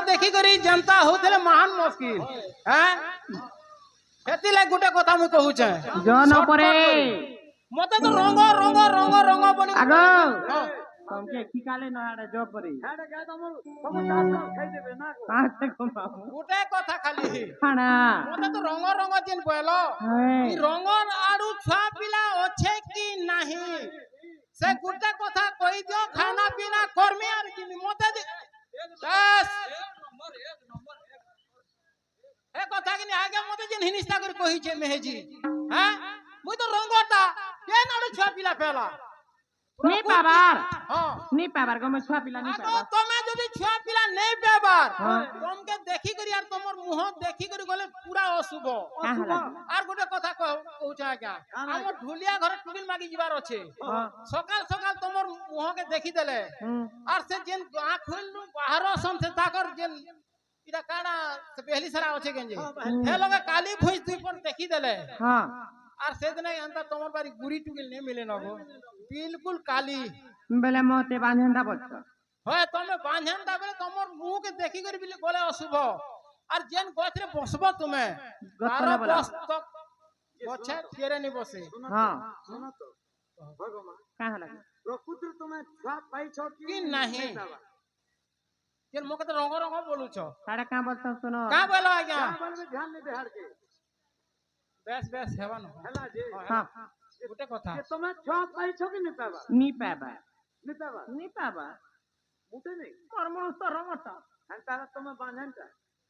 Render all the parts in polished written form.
देखी करी जनता होते महान मुश्किल हैं खेती लाग गुटे कथा मु कहू छे जन परे मते तो रंग रंग रंग रंग बोली आगो तुमके खिकाले न आड़े जब परे हाडे गाय तमो सब चार खाई देबे ना काहे को बाबू गुटे कथा खाली खाना मते तो रंग रंग दिन बोलो ई रंग आड़ू छुआ पिला अच्छे कि नहीं से गुटे कथा कहि दियो खाना पीना कर्मी आर कि मते बस ए कथा कि आगे मते जिन हिनिस्ता कर कहि छे मेहेजी हैं मुई तो रंगटा के नाडू छुआ पिला पेला नी पाबार हां नी पाबार गमे छुआ पिला नी आगो पाबार तमे जदी छुआ पिला नहीं पेबार तुमके देखि करी यार तमर मुंह देखि करी गले पूरा अशुभ आर गोटे कथा कहू छा क्या हमर ढुलिया घर टुबिल मागी जिबार अछि सकाल सकाल तमर मुंह के देखि देले आर से जेन आंख खोल बाहर सम से ताकर जेन इरा काना से पहली सरा अछि गंजे हे लोग काली भुज दुई पर देखि देले हां आर से दिन अंदर तमर बारी गुरी टुबिल नहीं मिले न गो बिल्कुल काली बेले मोते बांधेंदा बच्च হয় তুমি বাঁধেন দাবে তোমার মুখকে দেখি করে বিলে গলে অশুভ আর যেন গছরে বসবো তুমি তার বস তো গছে ফেরে নি বসে हां सुनो तो भगवान काहे लागे प्रकृति तुम्हें छुआ पाई छ কি নাহি যেন মুখে তো রঙ রঙ বলুছ साडे का बोलतो सुनो কা বলো আজ্ঞা बोलबे ध्यान नहीं बिहार के বেশ বেশ হেবান हला जे हां গোটে কথা कि तुम्हें छुआ पाई छ कि नहीं पाबा नी पाबा नहीं पाबा नी पाबा मुटे नहीं कर्म तो रंगटा हंता तुम्हें बांधन का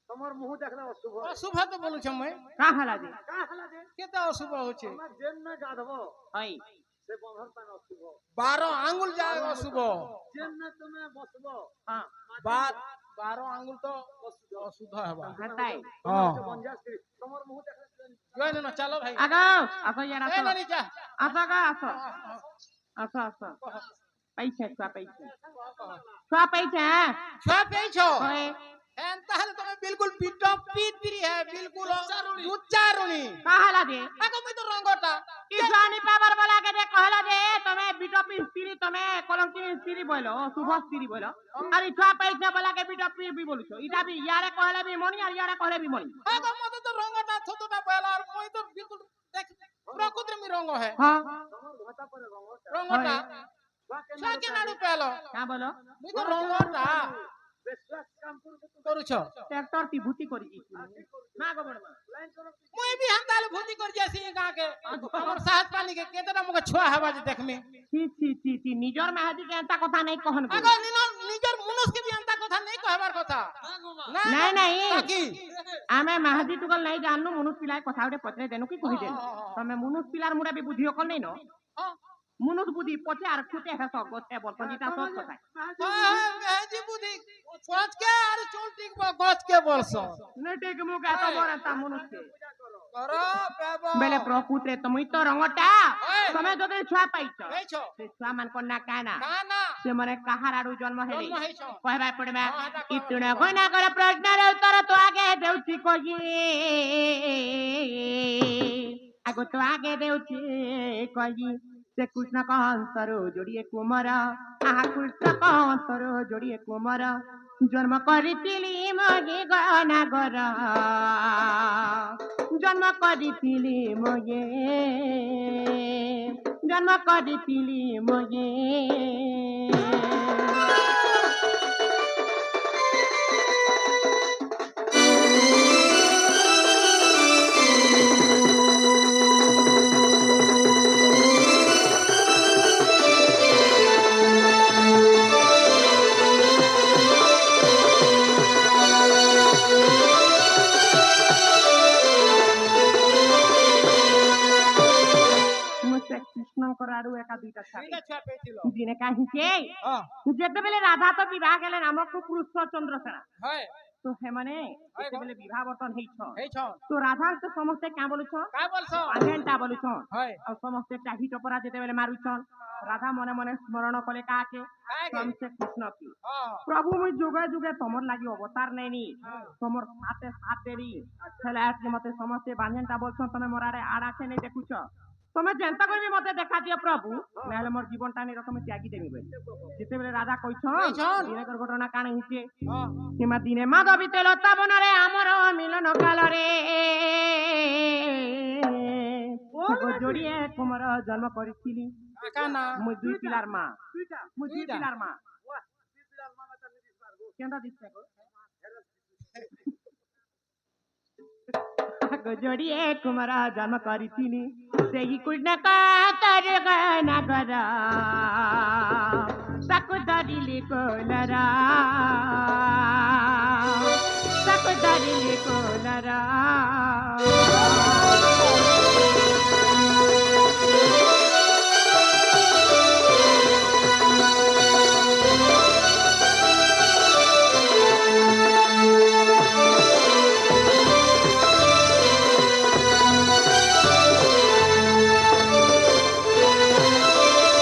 तमर मुंह देखला अशुभ অশুভ তো বলুছ মই काहे लागे का हला जे কেতে অশুভ হচ্ছে तुम्हें जेन में गाधबो हई से बंधन पान अशुभ 12 আঙ্গুল যায় অশুভ जेन में तुम्हें बसबो हां 12 আঙ্গুল তো অশুদ্ধ হবা हटाई हां बंजास करी तमर मुंह देखला জয় না চলো ভাই आगो आसो यार এ आसो নানি যা आसो का आसो आसो आसो पैसे छुआ पैसे छुआ पैसे ছুয়া পেয়েছ होए এন তাহলে তুমি বিলকুল পিটো পিতরি হে বিলকুল উচ্চারণী काहे लागे আগো মই তো রঙ্গটা इसानी पावर वाला के दे कहला जे तमे बिटोपी स्त्री तमे कलंकी स्त्री बोलो शुभ स्त्री बोलो अरे छुआ पैसे वाला के बिटोपी भी बोलछो इटा भी यारे कहले भी मनी और यारे कहले भी मनी আগো মতে তো রঙ্গটা ছোটটা বলা আর মই তো বিলকুল দেখ প্রকৃতির মি রঙ্গ হে हां तमर घाटा पर रंगोटा রঙ্গটা छुआ के সাকে নাড়ু পেলো का बोलो মই তো রঙ্গটা विश्वास काम करू तो করুছ ट्रैक्टर ती भूति करी जी ना गोबरमा लाइन करो মই বি হান্দালে ভূতি কর যাসি গা के हमर साहस पानी के केतना मगे छुआ हवा जे देखमी ছি निजर महाजी के एंता कथा नहीं कहन আগো নিজর মনুষ के भी अंता কথা नहीं कहबार কথা नहीं नहीं কাকি आमे महाजी टुकल नहीं जाननु मनुष्य पिलाय कथा उठे पचरे देनु की कहि देनु तमे मनुष्य पिलार मुडा भी बुझियो कल नहीं न मनुष्य बुद्धि पचे आर खुते है सब गोटे बर्तन जीता सब कथा जी बुद्धि सोच के और चोल टिक गछ के बोलस नहीं टेक मुका तो बरता मनुष्य करो पेबो बेले प्रकृति तुम तो रंगटा तमे जदे छुआ पाइछ हेछो से छुआ मन कोना काना काना से मने कहार आडू जन्म हेले जन्म हेछो कहबा पड़बा इतने कोना कर प्रश्न रे उत्तर तो आगे देउची कहि आगो तो आगे देउची कहि से कृष्ण कांतरो जोड़िए कुमार आहा कृष्ण कांतरो जोड़िए कुमार जन्म करितिली मगे गना गर जन्म करितिली मगे जन्म करितिली मगे कराडू एका दुईटा ठीक छुआ पेथिलो दिने काहे के हां जेते बेले राधा तो विवाह गेले नामक कृष्ण चंद्रसेना है तो हे माने जेते बेले विवाह बर्तन हेछो तो राधा तो समस्त क्या बोलु छ का बोलसो आंगेनटा बोलु छ है और समस्त टाही टपरा जेते बेले मारु छ राधा मने मने स्मरण कले काके हमसे कृष्ण की हां प्रभु मुई जुगे जुगे तमर लागि अवतार नैनी तमर साथे साथ देरी छला आज मते समस्त बांधनटा बोलछ तमे मोरारे आड़ाखे नै देखुछ তুমি যেন্তা করবি মতে দেখা দিও প্রভু নাহলে মোর জীবনটা নিরকম ত্যাগি দেবি বলি যেতেবেলে রাধা কইছন কইছন। দিনেকর ঘটনা কাণ হইছে হ্যাঁ কিমা দিনে মাধবীতে লতা বনরে আমার মিলন কালরে তাকে জড়িয়ে কুমার জন্ম করেছিলি কাকা না মুই দুই পিলার মা দুইটা মুই দুই দুইটা। পিলার মা ওয়া বিপিলাল মামা তার নিদিস পারবো কেনটা দিচ্ছে গো তাকে জড়িয়ে কুমার জন্ম করেছিলি সেই কৃষ্ণ কাতর নগর তাকে ধরিলি কোলরা তাকে ধরিলি কোলরা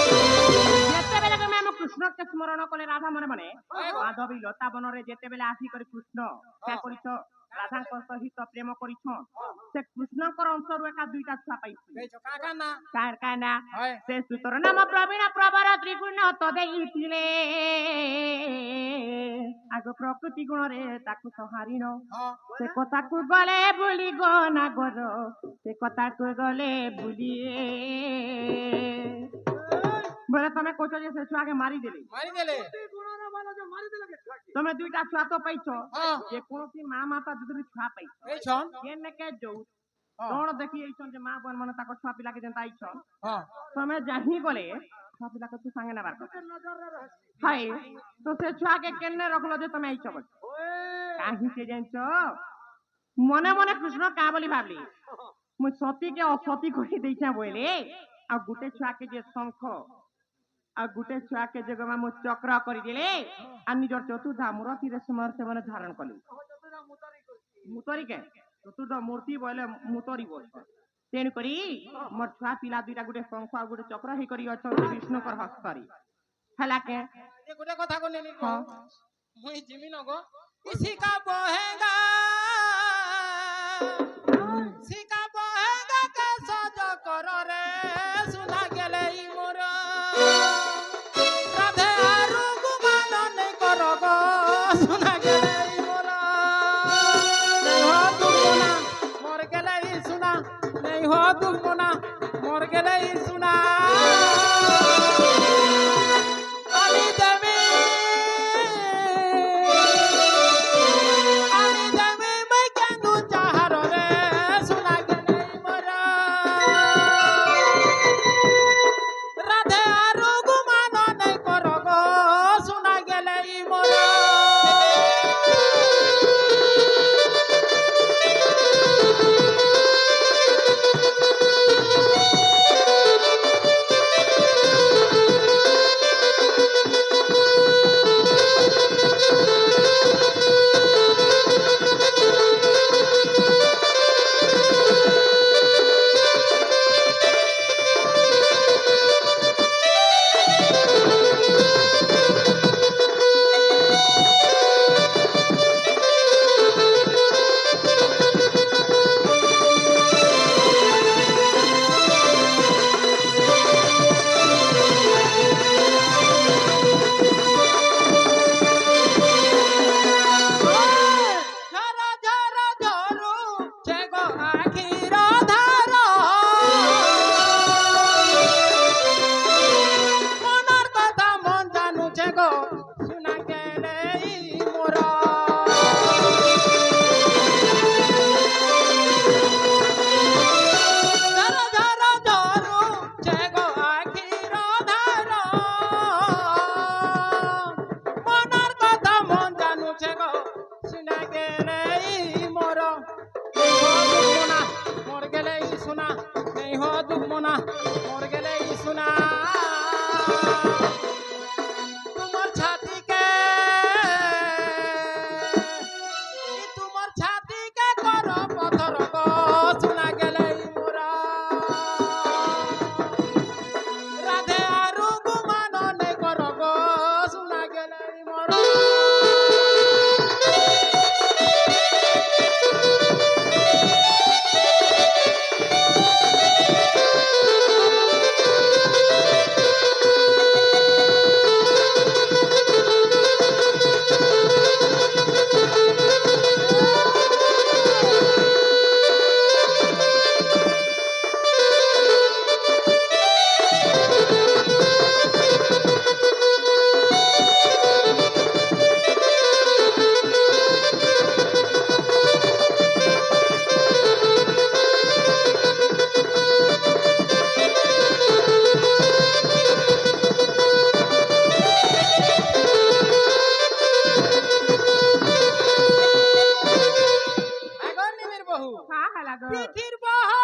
যেତେবেলে তুমি ଆମ କୃଷ୍ଣকে ସ୍ମରଣ କଲେ ରାଧା ମନେ ମନେ ମାଧବୀ ଲତା ବନରେ ଯେତେବେଳେ ଆସିକରି କୃଷ୍ଣ ସେ କରିଛ ରାଧାଙ୍କ ସହିତ ପ୍ରେମ କରିଛ ସେ କୃଷ୍ଣଙ୍କର ଅଂଶରୁ ଏକା ଦୁଇଟା ଛୁଆ ପାଇଛି বেচো কাকা না କାହାର କାହା ନା হয় ସେ ସୁତର ନାମ ପ୍ରବୀଣ ପ୍ରବର ତ୍ରିଗୁଣ ତ ଦେଇଥିଲେ ଆଗ ପ୍ରକୃତି ଗୁଣରେ ତାକୁ ସହାରିଣ হ্যাঁ ସେ କଥାକୁ ଗଲେ ଭୁଲି ଗୋ ନାଗର ସେ କଥାକୁ ଗଲେ ଭୁଲିଏ ବୋଲେ ତମେ କହୁଛ ଯେ ସେ ଛୁଆକେ ମାରିଦେଲେ মারি দেলে গুণানা মালা যে মারি দিলে কে ছাকি ତମେ ଦୁଇଟା ଛୁଆ ତ ପାଇଛ হ্যাঁ ଯେକୌଣସି মা ମାତା ଯଦି ଛୁଆ ପାଇଛ বেছন କେନେକେ ଯୋଉ হ্যাঁ କଣ ଦେଖି ଆଇଛନ୍ ଯେ ମା ମାନ ମାନେ ତାଙ୍କ ଛୁଆ ପିଲାକେ ଯେନ୍ତା ଆଇଛନ୍ হ্যাঁ ତମେ ଜାହିଁ ଗଲେ ଛୁଆ ପିଲାକୁ ତୁ ସାଙ୍ଗେ ନେବାର କଥା নজর রহস্য ହାଇ ତ ସେ ଛୁଆକେ କେନେ ରଖଲ ଯେ ତମେ ଆଇଛ ବୋଲ ওয়ে କାହିଁ ସେ ଜାଣିଛ ମନେ ମନେ କୃଷ୍ଣ କାଁ ବୋଲି ଭାବଲି ମୁଁ ସତୀକେ ଅସତୀ କରି ଦେଇଛେ ବୋଇଲେ ଆଉ ଗୋଟେ ଛୁଆକେ ଯେ ଶଙ୍ଖ ଆଉ ଗୋଟେ ଛୁଆକେ ଯେ ଗମା ମୁଁ ଚକ୍ର କରିଦେଲେ ଆଉ ନିଜର ଚତୁର୍ଦ୍ଧା ମୂର୍ତ୍ତିରେ ସେମାନେ ଧାରଣ କଲେ যতটা মুতারি করছি ମୁତରି କେ ଚତୁର୍ଦ୍ଧ ମୂର୍ତ୍ତି ବୋଇଲେ ମୁତରି ବୋଲ ତେଣୁ କରି ମୋର ଛୁଆ ପିଲା ଦୁଇଟା ଗୋଟେ ଶଙ୍ଖ ଆଉ ଗୋଟେ ଚକ୍ର ହେଇକରି ଅଛନ୍ତି ବିଷ୍ଣୁଙ୍କର ହସ୍ତରେ ହେଲା କେ এ গোটে কথা কোনে নি ହଁ মুই জিমি নগো ইসিকা বহেগা সিকা বহেগা কে সজ কর রে সুনা গেলে ই মোর রাধে আরু গুমান নেই কর গো সুনা গেলে ই মোর নেই হো দুর্গনা মোর গেলে ই সুনা নেই হো দুর্গনা মোর গেলে ই সুনা আমি দেবী মই কেন্দু চাহার রে সোনা গেলে মোর রাধে আরো গুমান নাই কর গো সোনা গেলে মোর ঝর ঝর ঝরু ছে গো আখির ধার মনের কথা মন জানুছে গো শুনা গেলে মোর ঝর ঝর ঝরু ছে গো আখির ধার মনের কথা মন জানুছে গো